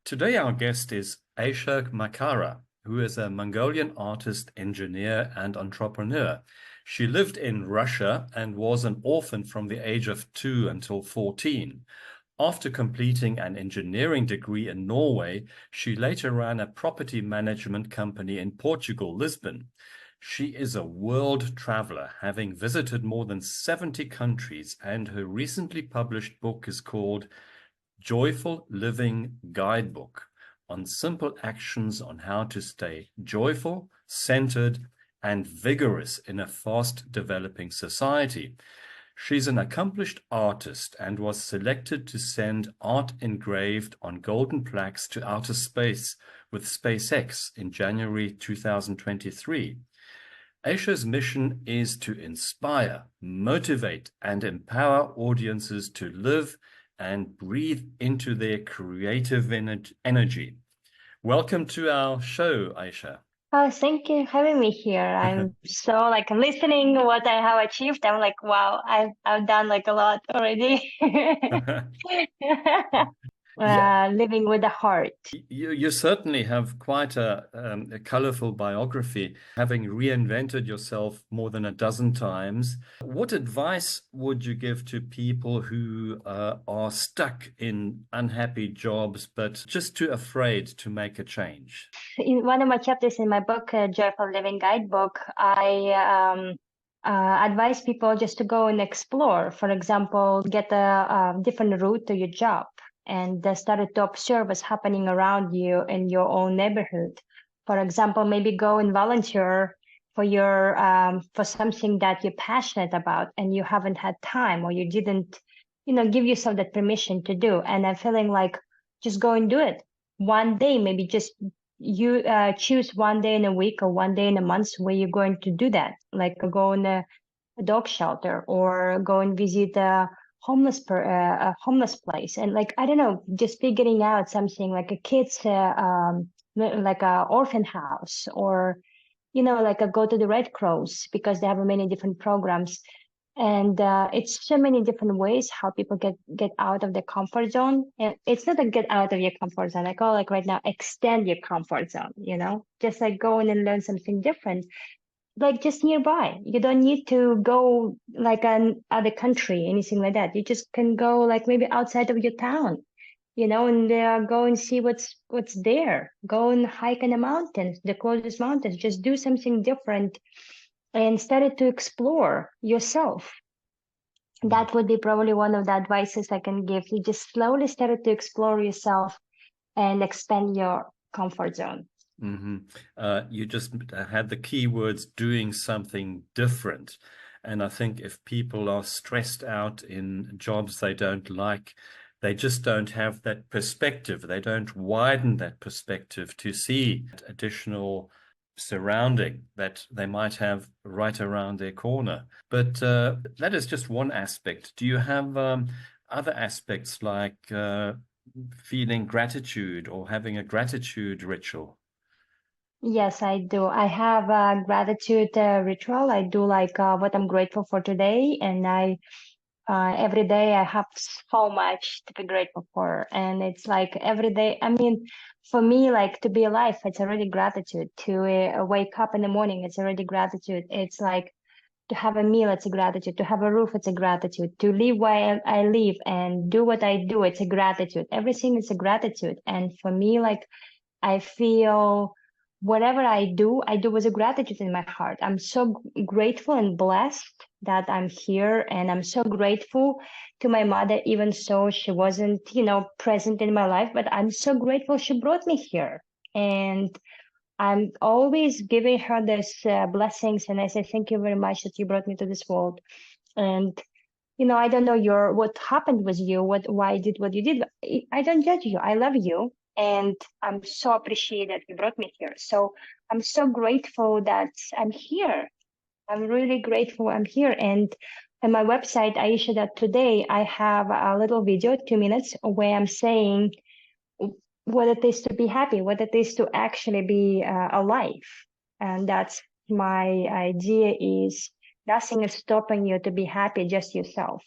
Today, our guest is Aisha Makara, who is a Mongolian artist, engineer, and entrepreneur. She lived in Russia and was an orphan from the age of 2 until 14. After completing an engineering degree in Norway, she later ran a property management company in Portugal, Lisbon. She is a world traveler, having visited more than 70 countries, and her recently published book is called Joyful Living Guidebook on simple actions on how to stay joyful, centered, and vigorous in a fast developing society. She's an accomplished artist and was selected to send art engraved on golden plaques to outer space with SpaceX in January 2023. Aisha's mission is to inspire, motivate, and empower audiences to live and breathe into their creative energy. Welcome to our show, Aisha. Oh, thank you for having me here. I'm I'm listening what I have achieved. I'm like, wow, I've done like a lot already. Yeah, Living with the heart. you certainly have quite a colorful biography, having reinvented yourself more than a dozen times. What advice would you give to people who are stuck in unhappy jobs, but just too afraid to make a change? In one of my chapters in my book, Joyful Living Guidebook, I advise people just to go and explore. For example, get a different route to your job and started to observe what's happening around you in your own neighborhood. For example, maybe go and volunteer for your for something that you're passionate about and you haven't had time or you didn't, give yourself that permission to do. And I'm feeling like just go and do it. One day, maybe just you choose one day in a week or one day in a month where you're going to do that, like go in a dog shelter or go and visit a homeless place, and like I don't know, just figuring out something like a kids like a orphan house, or like a go to the Red Cross because they have many different programs. And it's so many different ways how people get out of their comfort zone. And it's not a get out of your comfort zone. I call like right now, extend your comfort zone, just like go in and learn something different, like just nearby. You don't need to go like an other country, anything like that. You just can go like maybe outside of your town, and go and see what's there. Go and hike in the mountains, the closest mountains. Just do something different and started to explore yourself. That would be probably one of the advices I can give. You just slowly started to explore yourself and expand your comfort zone. Mm-hmm. You just had the key words doing something different. And I think if people are stressed out in jobs they don't like, they just don't have that perspective. They don't widen that perspective to see additional surrounding that they might have right around their corner. But that is just one aspect. Do you have other aspects like feeling gratitude or having a gratitude ritual? Yes, I do. I have a gratitude ritual. I do like what I'm grateful for today, and I every day I have so much to be grateful for, and it's like every day. I mean, for me, like to be alive, it's already gratitude. To wake up in the morning, it's already gratitude. It's like to have a meal, it's a gratitude. To have a roof, it's a gratitude. To live where I live and do what I do, it's a gratitude. Everything is a gratitude, and for me, like I feel whatever I do with a gratitude in my heart. I'm so grateful and blessed that I'm here, and I'm so grateful to my mother, even so she wasn't, present in my life, but I'm so grateful she brought me here. And I'm always giving her this blessings, and I say thank you very much that you brought me to this world. And I don't know what happened with you, why you did what you did. I don't judge you. I love you. And I'm so appreciated that you brought me here. So I'm so grateful that I'm here. I'm really grateful I'm here. And on my website, Aisha, that today I have a little video, 2 minutes, where I'm saying what it is to be happy, what it is to actually be alive. And that's my idea is nothing is stopping you to be happy, just yourself.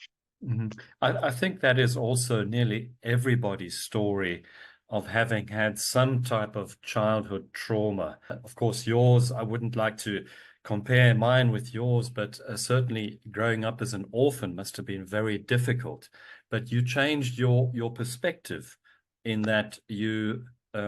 I think that is also nearly everybody's story. of having had some type of childhood trauma. Of course, yours, I wouldn't like to compare mine with yours, but certainly growing up as an orphan must have been very difficult. But you changed your perspective in that you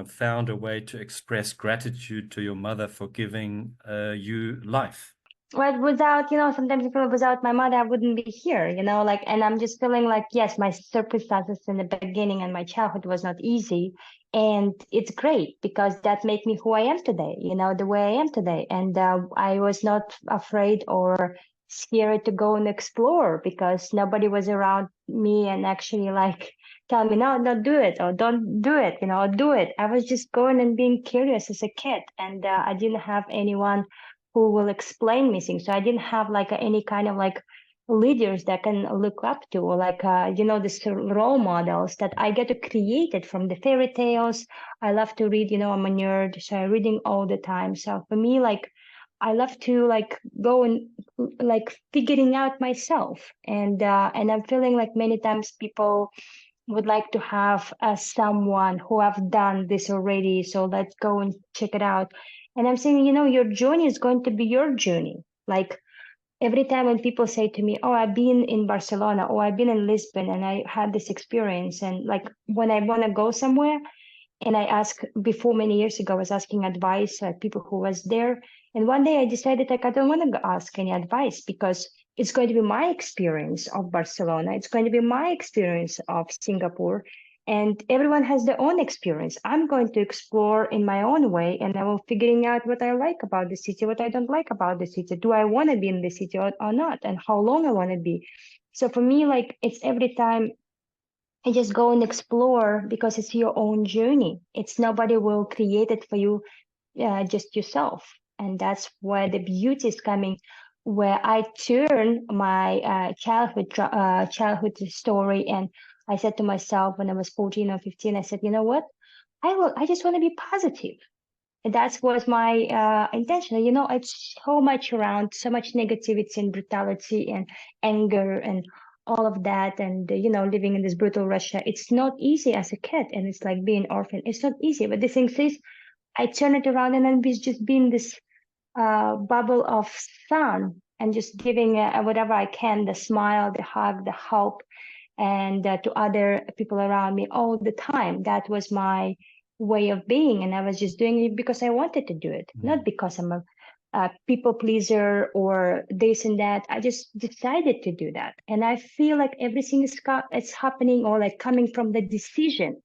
found a way to express gratitude to your mother for giving you life. But without, sometimes I feel without my mother, I wouldn't be here, like, and I'm just feeling like, yes, my circumstances in the beginning and my childhood was not easy. And it's great because that made me who I am today, the way I am today. And I was not afraid or scared to go and explore because nobody was around me and actually like tell me, no, don't do it or don't do it, or do it. I was just going and being curious as a kid. And I didn't have anyone who will explain me things. So I didn't have like any kind of like leaders that can look up to, or like this role models that I get to create it from the fairy tales. I love to read, I'm a nerd, so I'm reading all the time. So for me, like I love to like go and like figuring out myself. And I'm feeling like many times people would like to have someone who have done this already. So let's go and check it out. And I'm saying, your journey is going to be your journey. Like every time when people say to me, oh, I've been in Barcelona or I've been in Lisbon and I had this experience. And like when I want to go somewhere, and I asked before many years ago, I was asking advice, people who was there. And one day I decided like I don't want to ask any advice because it's going to be my experience of Barcelona. It's going to be my experience of Singapore. And everyone has their own experience. I'm going to explore in my own way and I will figuring out what I like about the city, what I don't like about the city. Do I want to be in the city or not? And how long I want to be. So for me, like it's every time and just go and explore because it's your own journey. It's nobody will create it for you, just yourself. And that's where the beauty is coming, where I turn my childhood story. And I said to myself when I was 14 or 15, I said, you know what? I just want to be positive. And that was my intention. It's so much around, so much negativity and brutality and anger and all of that. And, living in this brutal Russia, it's not easy as a kid. And it's like being orphan. It's not easy. But the thing is, I turn it around and then just being this bubble of sun and just giving whatever I can, the smile, the hug, the help, and to other people around me all the time. That was my way of being. And I was just doing it because I wanted to do it, not because I'm a people pleaser or this and that. I just decided to do that. And I feel like everything is happening or like coming from the decision.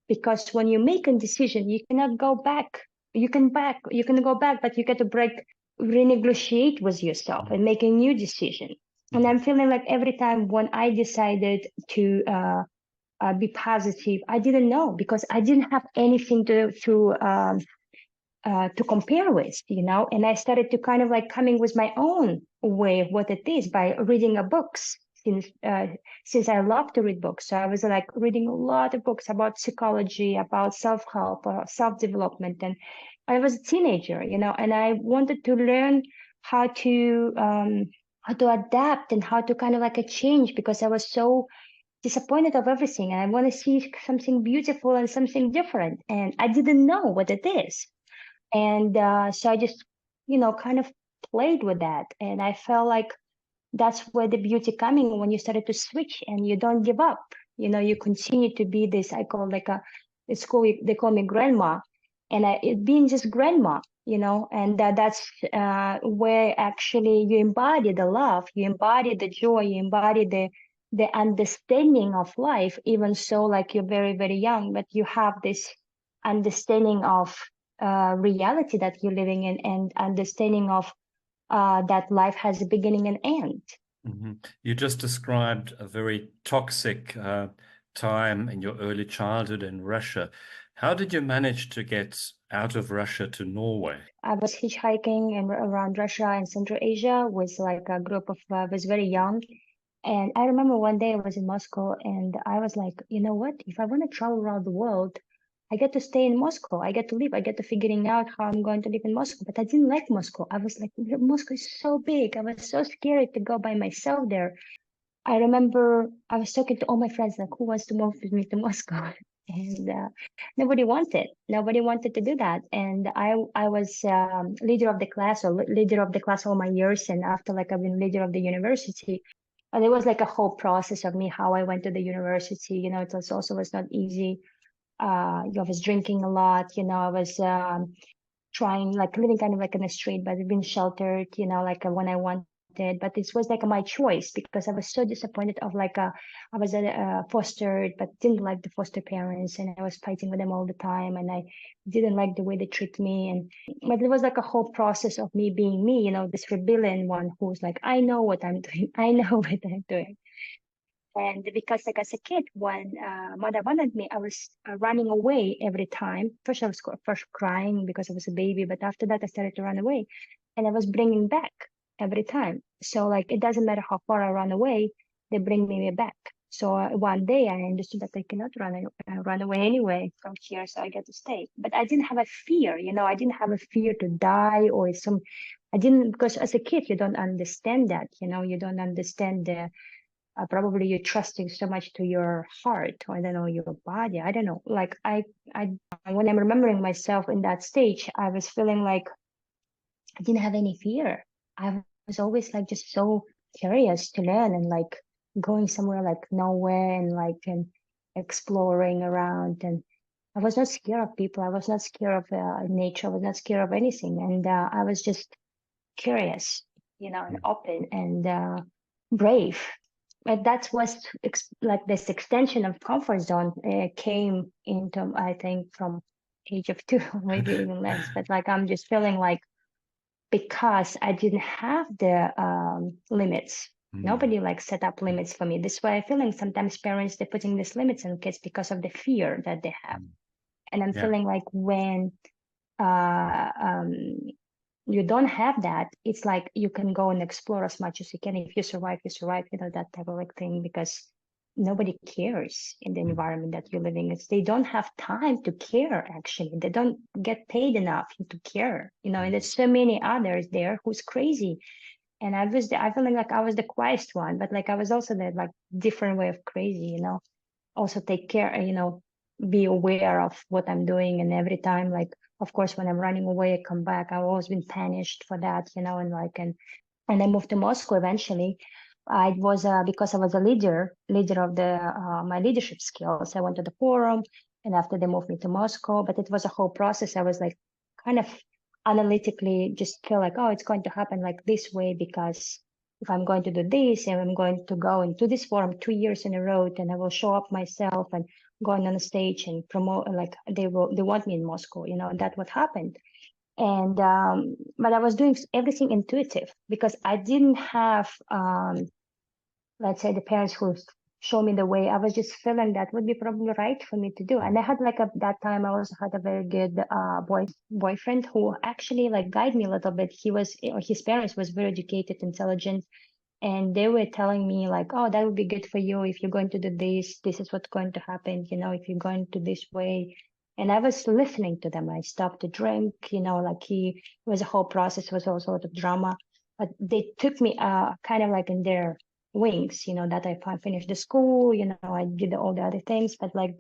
Because when you make a decision, you cannot go back. You can go back, but you get to renegotiate with yourself and make a new decision. And I'm feeling like every time when I decided to be positive, I didn't know because I didn't have anything to compare with, And I started to kind of like coming with my own way of what it is by reading a books since I love to read books. So I was like reading a lot of books about psychology, about self-help, self-development, and I was a teenager, and I wanted to learn how to um, how to adapt and how to kind of like a change because I was so disappointed of everything and I want to see something beautiful and something different, and I didn't know what it is. And so I just, kind of played with that. And I felt like that's where the beauty coming when you started to switch and you don't give up. You continue to be this, I call like at school, they call me grandma. And it being just grandma, and that's where actually you embody the love, you embody the joy, you embody the understanding of life, even so like you're very, very young, but you have this understanding of reality that you're living in and understanding of that life has a beginning and end. You just described a very toxic time in your early childhood in Russia. How did you manage to get out of Russia to Norway? I was hitchhiking around Russia and Central Asia with like a group of was very young. And I remember one day I was in Moscow and I was like, you know what? If I want to travel around the world, I get to stay in Moscow. I get to live. I get to figuring out how I'm going to live in Moscow. But I didn't like Moscow. I was like, Moscow is so big. I was so scared to go by myself there. I remember I was talking to all my friends, like, who wants to move with me to Moscow? And nobody wanted to do that. And I was leader of the class, or leader of the class all my years. And after like I've been leader of the university, and it was like a whole process of me how I went to the university. It was not easy. I was drinking a lot. I was trying, like living kind of like in the street, but being sheltered, like when I wanted. But this was like my choice, because I was so disappointed of like I was fostered, but didn't like the foster parents, and I was fighting with them all the time, and I didn't like the way they treat me. And but it was like a whole process of me being me, this rebellion one who's like, I know what I'm doing, I know what I'm doing. And because, like, as a kid, when mother wanted me, I was running away every time. First, I was first crying because I was a baby, but after that, I started to run away, and I was bringing back every time. So, like, it doesn't matter how far I run away, they bring me back. So one day, I understood that I cannot run away anyway from here, so I got to stay. But I didn't have a fear, I didn't have a fear to die or some. I didn't, because as a kid, you don't understand that, you don't understand the probably you're trusting so much to your heart, or I don't know, your body. I don't know. Like I, when I'm remembering myself in that stage, I was feeling like I didn't have any fear. I was always like just so curious to learn, and like going somewhere like nowhere, and exploring around. And I was not scared of people. I was not scared of nature. I was not scared of anything. And I was just curious, and open, and brave. But that was like this extension of comfort zone came into, I think, from age of 2, maybe even less. But like I'm just feeling like, because I didn't have the limits. Nobody like set up limits for me. This way I'm feeling sometimes parents, they're putting these limits on kids because of the fear that they have. And I'm feeling like when uh, um, you don't have that, it's like you can go and explore as much as you can. If you survive, that type of like thing, because nobody cares in the environment that you're living in. They don't have time to care, actually. They don't get paid enough to care, and there's so many others there who's crazy. And I feeling like I was the quietest one, but like I was also the like different way of crazy, also take care, be aware of what I'm doing. And every time, like, of course, when I'm running away, I come back, I've always been punished for that, and I moved to Moscow eventually. I was because I was a leader of the my leadership skills. I went to the forum, and after they moved me to Moscow, but it was a whole process. I was like kind of analytically just feel like, oh, it's going to happen like this way, because if I'm going to do this, and I'm going to go into this forum 2 years in a row, and I will show up myself and going on the stage and promote, like they want me in Moscow, and that's what happened. And but I was doing everything intuitive, because I didn't have let's say the parents who show me the way. I was just feeling that would be probably right for me to do. And I had like that time I also had a very good boyfriend who actually like guided me a little bit. His parents was very educated, intelligent, and they were telling me like, oh, that would be good for you if you're going to do this is what's going to happen, if you're going to this way. And I was listening to them. I stopped to drink, like it was a whole process, was all sort of drama, but they took me kind of like in their wings, that I finished the school, I did all the other things, but like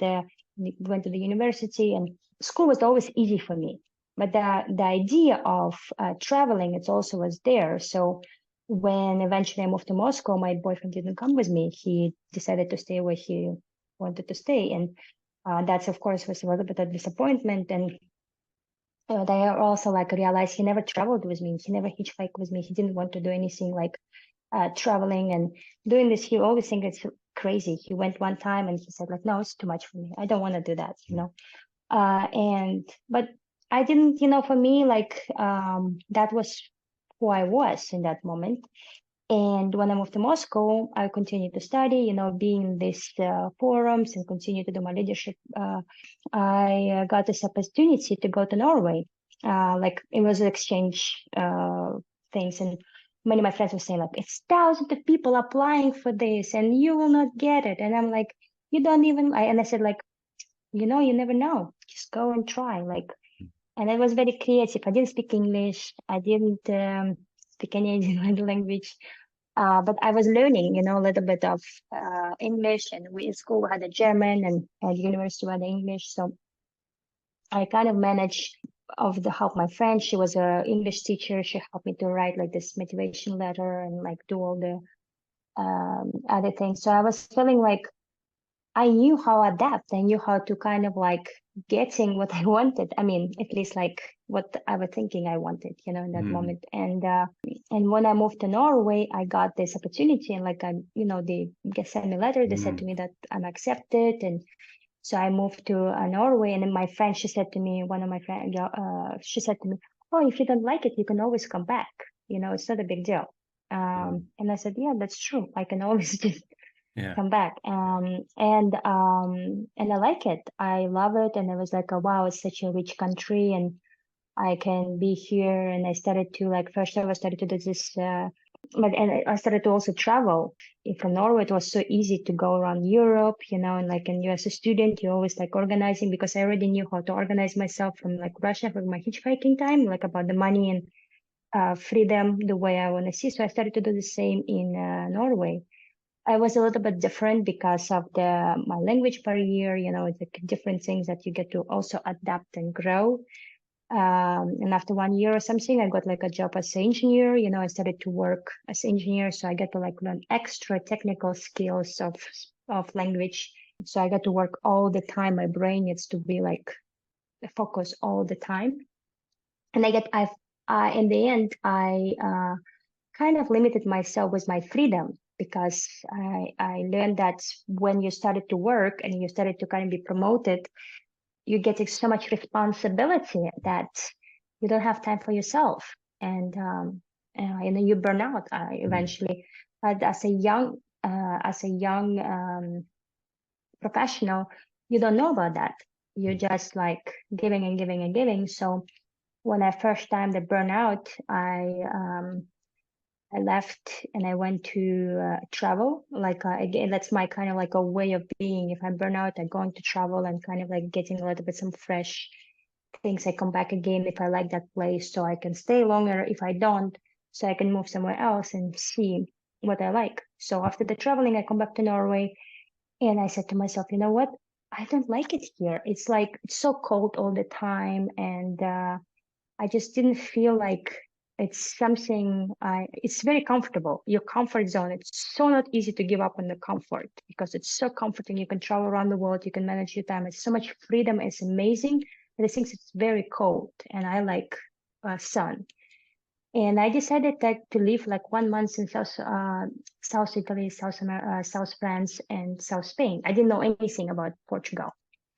went to the university, and school was always easy for me. But the idea of traveling, it also was there. So when eventually I moved to Moscow, my boyfriend didn't come with me. He decided to stay where he wanted to stay. And that's, of course, was a little bit of disappointment. And I also like realized he never traveled with me. He never hitchhiked with me. He didn't want to do anything like traveling and doing this. He always think it's crazy. He went one time and he said like, no, it's too much for me. I don't want to do that, but I didn't, for me, like that was who I was in that moment. And when I moved to Moscow, I continued to study, being in these forums and continue to do my leadership. I got this opportunity to go to Norway. Like it was an exchange things, and many of my friends were saying like, it's thousands of people applying for this, and you will not get it. And I'm like, you don't even. And I said like, you never know. Just go and try. Like, and I was very creative. I didn't speak English. I didn't speak any Asian language. But I was learning, a little bit of English, and we in school had a German, and at university we had English. So I kind of managed of the help my friend. She was a English teacher. She helped me to write like this motivation letter and like do all the other things. So I was feeling like I knew how to adapt. I knew how to kind of like getting what I wanted. I mean, at least like what I was thinking I wanted, in that moment. And when I moved to Norway, I got this opportunity, and like they sent me a letter. They said to me that I'm accepted, and so I moved to Norway. And then my friend, she said to me, one of my friends, she said to me, "Oh, if you don't like it, you can always come back. It's not a big deal." And I said, "Yeah, that's true. I can always just Yeah. come back." And I like it. I love it. And it was like, wow, it's such a rich country, and I can be here. And I started to like, first I started to do this, and I started to also travel. From Norway, it was so easy to go around Europe, and like, and you as a student, you're always like organizing, because I already knew how to organize myself from like Russia for my hitchhiking time, like about the money and freedom, the way I want to see. So I started to do the same in Norway. I was a little bit different because of my language barrier. It's like different things that you get to also adapt and grow. And after 1 year or something, I got like a job as an engineer. I started to work as an engineer, so I got to like learn extra technical skills of language. So I got to work all the time. My brain needs to be like focused all the time. And in the end, I kind of limited myself with my freedom, because I learned that when you started to work and you started to kind of be promoted, you get so much responsibility that you don't have time for yourself, and you burn out eventually. But as a young professional, you don't know about that. You're just like giving and giving and giving. So when I first time the burnout, I left and I went to travel. Like again, that's my kind of like a way of being. If I'm burnout, I'm going to travel and kind of like getting a little bit some fresh things. I come back again if I like that place, so I can stay longer. If I don't, so I can move somewhere else and see what I like. So after the traveling, I come back to Norway, and I said to myself, you know what? I don't like it here. It's like it's so cold all the time, and I just didn't feel like it's something it's very comfortable. Your comfort zone. It's so not easy to give up on the comfort, because it's so comforting. You can travel around the world, you can manage your time. It's so much freedom. It's amazing. But I think it's very cold, and I like sun. And I decided that to live like 1 month in South Italy, South France, and South Spain. I didn't know anything about Portugal.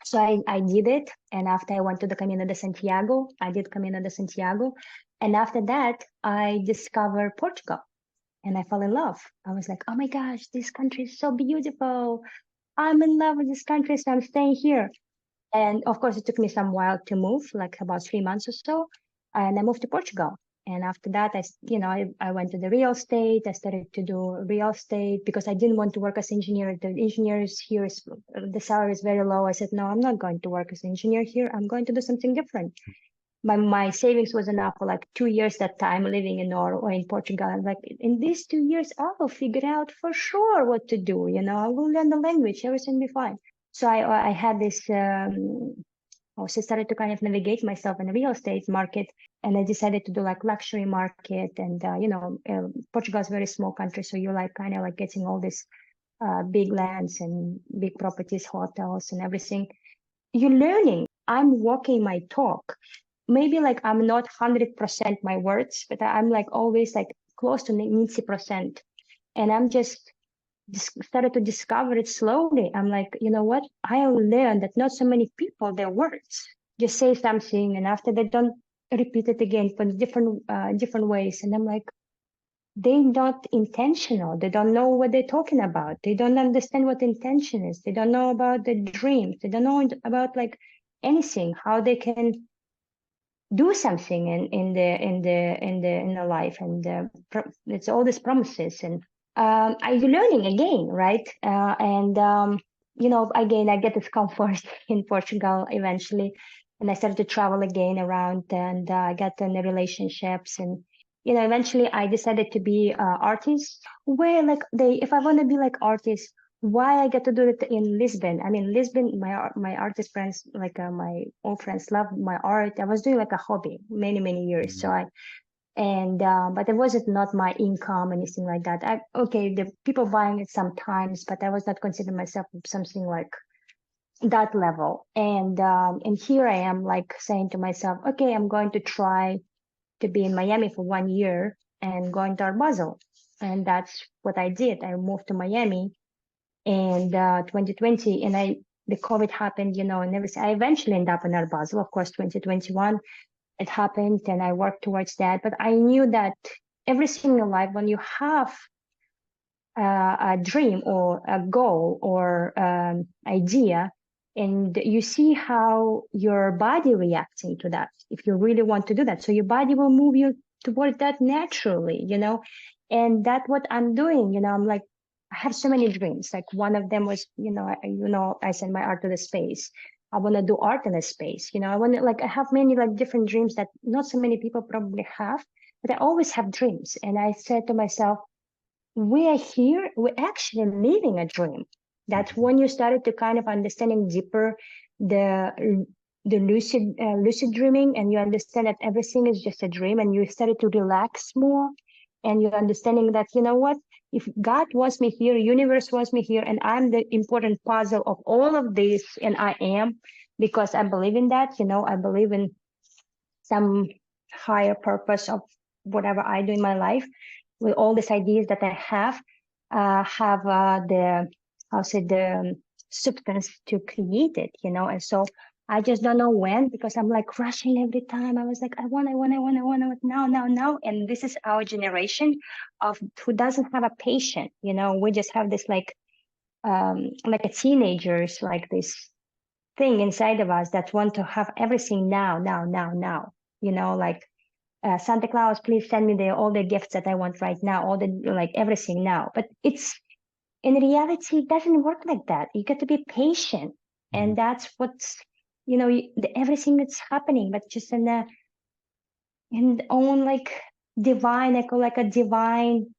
So I did it. And after I went to the Camino de Santiago, I did Camino de Santiago. And after that, I discovered Portugal, and I fell in love. I was like, oh my gosh, this country is so beautiful. I'm in love with this country, so I'm staying here. And of course, it took me some while to move, like about 3 months or so. And I moved to Portugal. And after that, I went to the real estate. I started to do real estate because I didn't want to work as engineer. The engineers here, the salary is very low. I said, no, I'm not going to work as an engineer here. I'm going to do something different. My savings was enough for like 2 years that time living in Norway or in Portugal. And like in these 2 years, I will figure out for sure what to do. I will learn the language. Everything will be fine. So I had this also started to kind of navigate myself in the real estate market, and I decided to do like luxury market. And Portugal is a very small country, so you're like kind of like getting all these big lands and big properties, hotels and everything. You're learning. I'm walking my talk. Maybe like I'm not 100% my words, but I'm like always like close to 90%. And I'm just started to discover it slowly. I'm like, you know what? I learned that not so many people, their words just say something, and after they don't repeat it again for different ways. And I'm like, they're not intentional. They don't know what they're talking about. They don't understand what intention is. They don't know about the dreams. They don't know about like anything, how they can do something in the life. And it's all these promises. And are you learning again, right? Again, I get this comfort in Portugal eventually, and I started to travel again around, and I got in the relationships, and eventually I decided to be an artist. Where like if I want to be like artist, why I get to do it in Lisbon? I mean, Lisbon, my artist friends, like my old friends, love my art. I was doing like a hobby many years. So Mhm. but it wasn't not my income, anything like that. Okay, the people buying it sometimes, but I was not considering myself something like that level. And here I am, like saying to myself, okay, I'm going to try to be in Miami for 1 year and going to Art Basel. And that's what I did. I moved to Miami and 2020, and the COVID happened, and everything. I eventually ended up in Art Basel, of course, 2021. It happened, and I worked towards that. But I knew that everything in life, when you have a dream or a goal or idea, and you see how your body reacting to that, if you really want to do that, so your body will move you toward that naturally. And that's what I'm doing. I'm like, I have so many dreams. Like one of them was, I send my art to the space. I want to do art in the space. I want to, like, I have many like different dreams that not so many people probably have, but I always have dreams. And I said to myself, we are here, we're actually living a dream. That's Mhm. when you started to kind of understanding deeper the lucid dreaming, and you understand that everything is just a dream, and you started to relax more, and you're understanding that, you know what, if God wants me here, universe wants me here, and I'm the important puzzle of all of this, and I am, because I believe in that. I believe in some higher purpose of whatever I do in my life, with all these ideas that I have the, how say, the substance to create it. And so I just don't know when, because I'm like rushing every time. I was like, I want now. And this is our generation of who doesn't have a patient. We just have this like a teenagers, like this thing inside of us that want to have everything now. Like Santa Claus, please send me all the gifts that I want right now, all the like everything now. But it's in reality, it doesn't work like that. You got to be patient, Mhm. and that's what's everything that's happening, but just in the own like divine, I call like a divine,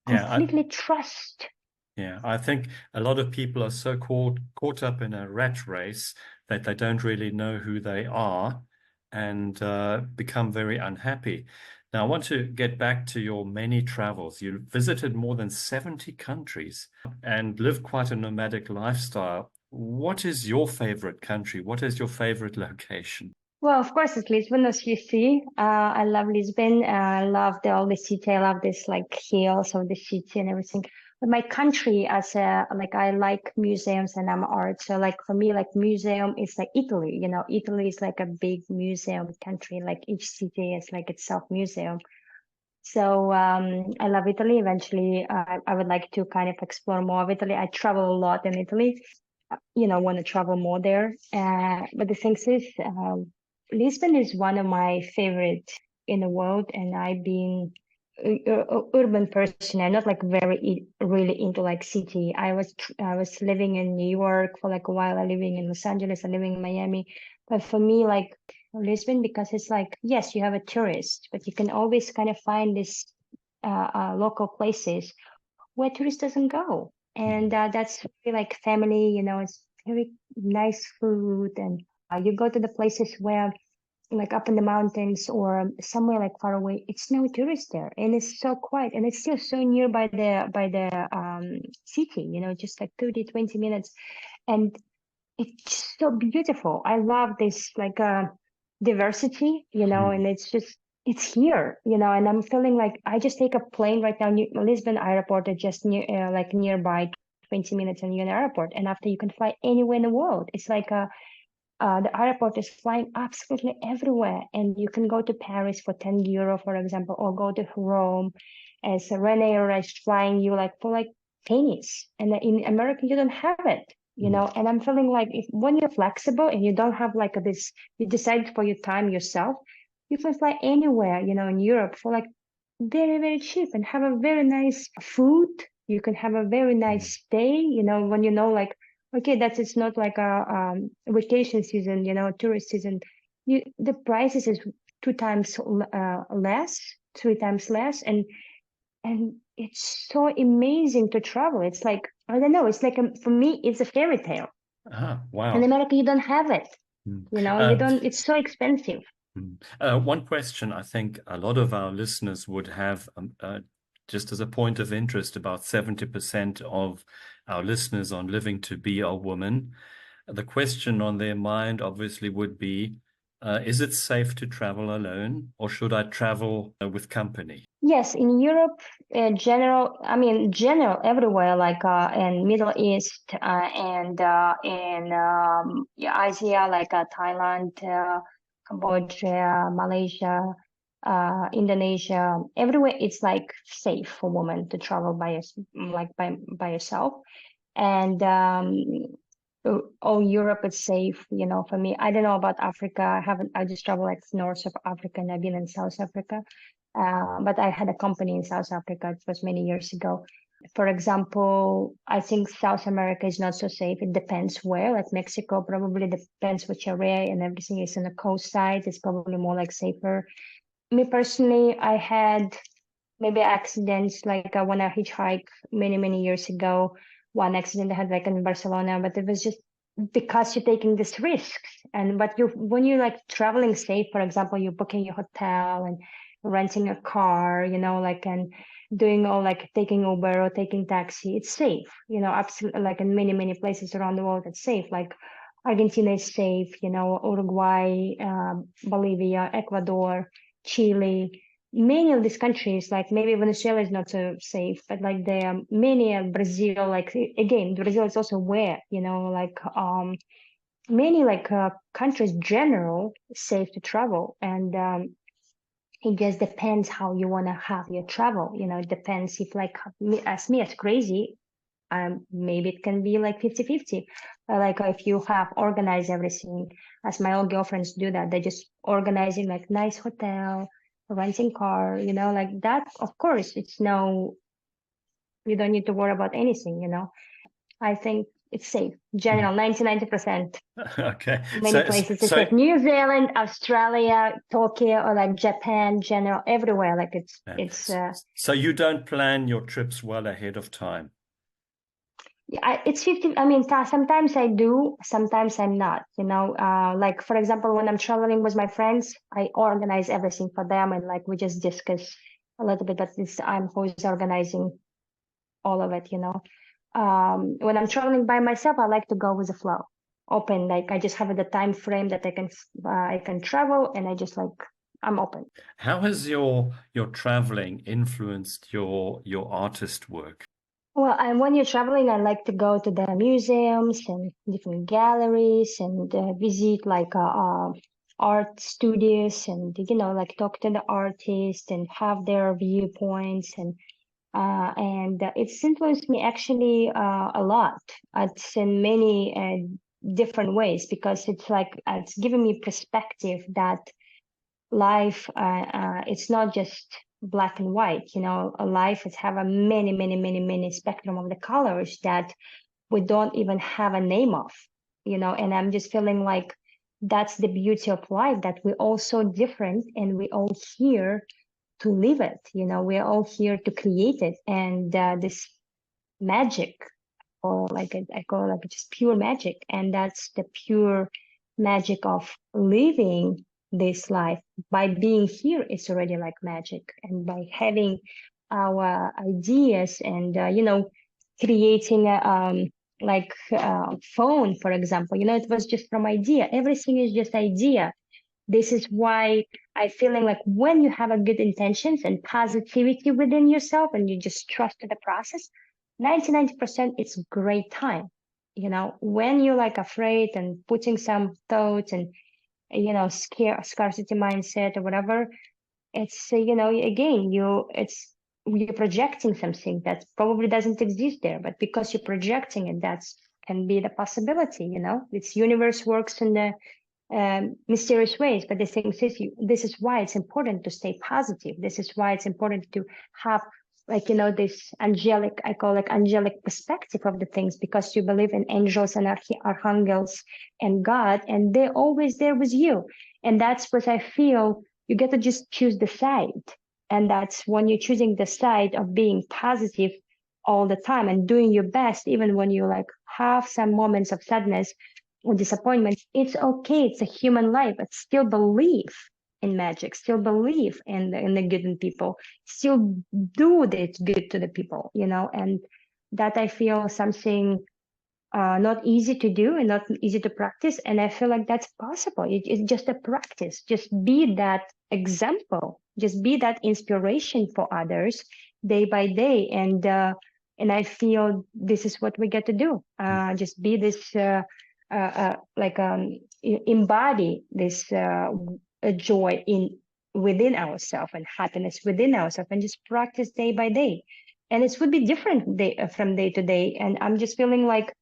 Yeah, completely trust. Yeah, I think a lot of people are so caught up in a rat race that they don't really know who they are and become very unhappy. Now, I want to get back to your many travels. You visited more than 70 countries and lived quite a nomadic lifestyle. What is your favorite country? What is your favorite location? Well, of course, it's Lisbon, as you see. I love Lisbon. I love all the city. I love this like hills of the city and everything. But my country, as a like, I like museums and I'm art. So like for me, like museum is like Italy. Italy is like a big museum country. Like each city is like itself museum. So I love Italy. Eventually, I would like to kind of explore more of Italy. I travel a lot in Italy. Want to travel more there. But the thing is, Lisbon is one of my favorite in the world, and I've been urban person. I'm not like really into like city. I was living in New York for like a while. I living in Los Angeles. I living in Miami. But for me, like Lisbon, because it's like, yes, you have a tourist, but you can always kind of find this local places where tourists doesn't go. And Mhm. that's really like family, it's very nice food. And you go to the places where, like up in the mountains or somewhere like far away, it's no tourist there. And it's so quiet. And it's still so near by the city, just like 30, 20 minutes. And it's so beautiful. I love this like diversity, Mhm. and it's here, and I'm feeling like I just take a plane right now. Lisbon airport is just like nearby, 20 minutes and you're in the airport. And after you can fly anywhere in the world. It's like the airport is flying absolutely everywhere. And you can go to Paris for 10 euro, for example, or go to Rome as a Ryanair is flying you like for like pennies. And in America, you don't have it. Mhm. And I'm feeling like if when you're flexible and you don't have like this, you decide for your time yourself, you can fly anywhere, in Europe for like very, very cheap and have a very nice food. You can have a very Mhm. nice stay, when like, okay, that's it's not like a vacation season, tourist season. The prices is two times less. 3 times less, and it's so amazing to travel. It's like, I don't know, it's like for me it's a fairy tale. In Wow. America you don't have it. Mm. You don't, it's so expensive. One question I think a lot of our listeners would have, just as a point of interest, about 70% of our listeners on Living to Be are women. The question on their mind obviously would be, is it safe to travel alone, or should I travel with company? Yes, in Europe, general everywhere, like in Middle East and in Asia, like Thailand, Cambodia, Malaysia, Indonesia, everywhere it's like safe for women to travel by yourself. And Europe is safe, for me. I don't know about Africa. I just travel like north of Africa, and I've been in South Africa. But I had a company in South Africa. It was many years ago. For example, I think South America is not so safe. It depends where. Like Mexico, probably depends which area, and everything is on the coast side. It's probably more like safer. Me personally, I had maybe accidents like when I hitchhiked many years ago. One accident I had like in Barcelona, but it was just because you're taking this risk. And but when you're like traveling safe, for example, you're booking your hotel and renting a car, like, and doing all like taking Uber or taking taxi, it's safe, absolutely, like in many places around the world, it's safe. Like Argentina is safe, Uruguay, Bolivia, Ecuador, Chile, many of these countries, like maybe Venezuela is not so safe, but like there are many, Brazil, like again, Brazil is also where, like many like countries general safe to travel. And it just depends how you want to have your travel. It depends if like as crazy, maybe it can be like 50-50. Like if you have organized everything, as my old girlfriends do that, they just organizing like nice hotel, renting car, like that. Of course, you don't need to worry about anything. I think it's safe. General, 90%. Okay. Many places it's safe. New Zealand, Australia, Tokyo, or like Japan, general, everywhere. Like it's. So you don't plan your trips well ahead of time? It's 50. I mean, sometimes I do, sometimes I'm not, like for example, when I'm traveling with my friends, I organize everything for them. And like, we just discuss a little bit, but I'm who's organizing all of it, when I'm traveling by myself, I like to go with the flow, open. Like I just have the time frame that I can travel, and I just like, I'm open. How has your traveling influenced your artist work? Well, and when you're traveling, I like to go to the museums and different galleries and visit like art studios and, like talk to the artists and have their viewpoints. And it's influenced me actually a lot. It's in many different ways, because it's like it's given me perspective that life, it's not just black and white. A life is have a many spectrum of the colors that we don't even have a name of. And I'm just feeling like that's the beauty of life, that we're all so different, and we all here to live it. We're all here to create it. And this magic, or like I call it like just pure magic, and that's the pure magic of living this life. By being here, it's already like magic. And by having our ideas and creating a phone, for example, it was just from idea. Everything is just idea. This is why I feeling like when you have a good intentions and positivity within yourself, and you just trust the process, 90% it's great time. When you're like afraid and putting some thoughts and, scarcity mindset or whatever, it's, again, you're projecting something that probably doesn't exist there, but because you're projecting it, that's can be the possibility. It's universe works in the mysterious ways. But the thing is, this is why it's important to stay positive. This is why it's important to have this angelic, I call it angelic perspective of the things, because you believe in angels and archangels and God, and they're always there with you. And that's what I feel. You get to just choose the side. And that's when you're choosing the side of being positive all the time and doing your best, even when you like have some moments of sadness or disappointment. It's okay. It's a human life, but still believe in magic, still believe in the good in people, still do this good to the people, and that I feel something not easy to do and not easy to practice. And I feel like that's possible. It's just a practice. Just be that example. Just be that inspiration for others day by day. And I feel this is what we get to do. Just be this, like embody this joy within ourselves and happiness within ourselves, and just practice day by day. And it would be different from day to day. And I'm just feeling like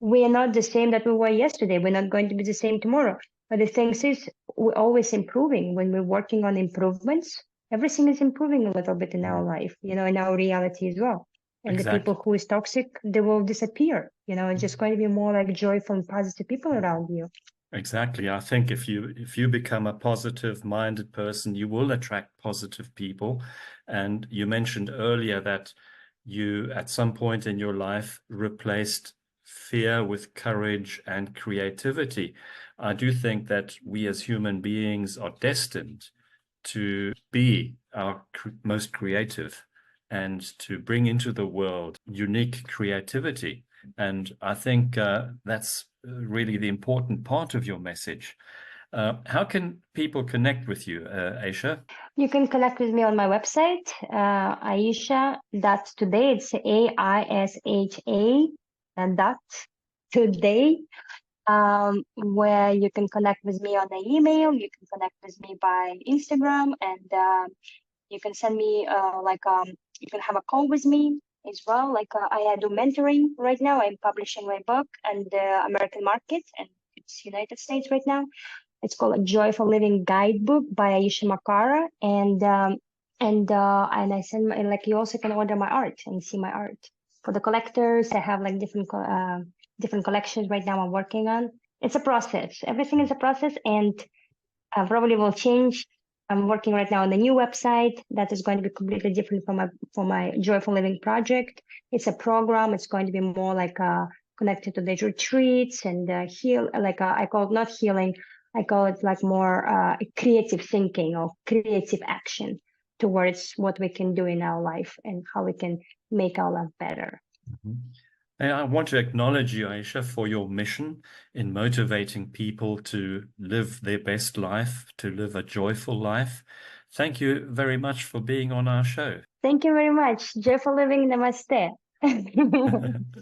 we are not the same that we were yesterday. We're not going to be the same tomorrow. But the thing is, we're always improving. When we're working on improvements, everything is improving a little bit in our life, in our reality as well. And the Exactly. people who is toxic, they will disappear. It's just going to be more like joyful and positive people around you. Exactly. I think if you become a positive-minded person, you will attract positive people. And you mentioned earlier that you, at some point in your life, replaced fear with courage and creativity. I do think that we as human beings are destined to be our most creative and to bring into the world unique creativity. And I think that's really the important part of your message. How can people connect with you, Aisha? You can connect with me on my website, Aisha. That's today. It's AISHA and dot today. Where you can connect with me on the email, you can connect with me by Instagram, and you can send me you can have a call with me as well. Like I do mentoring right now. I'm publishing my book and the American market, and it's United States right now. It's called a Joyful Living Guidebook by Aisha Makara, and I send like you also can order my art and see my art. For the collectors, I have like different collections right now I'm working on. It's a process. Everything is a process, and probably will change. I'm working right now on a new website that is going to be completely different from my Joyful Living project. It's a program. It's going to be more like connected to the retreats and heal. Like I call it not healing. I call it like more creative thinking or creative action towards what we can do in our life and how we can make our life better. And I want to acknowledge you, Aisha, for your mission in motivating people to live their best life, to live a joyful life. Thank you very much for being on our show. Thank you very much. Joyful Living, namaste.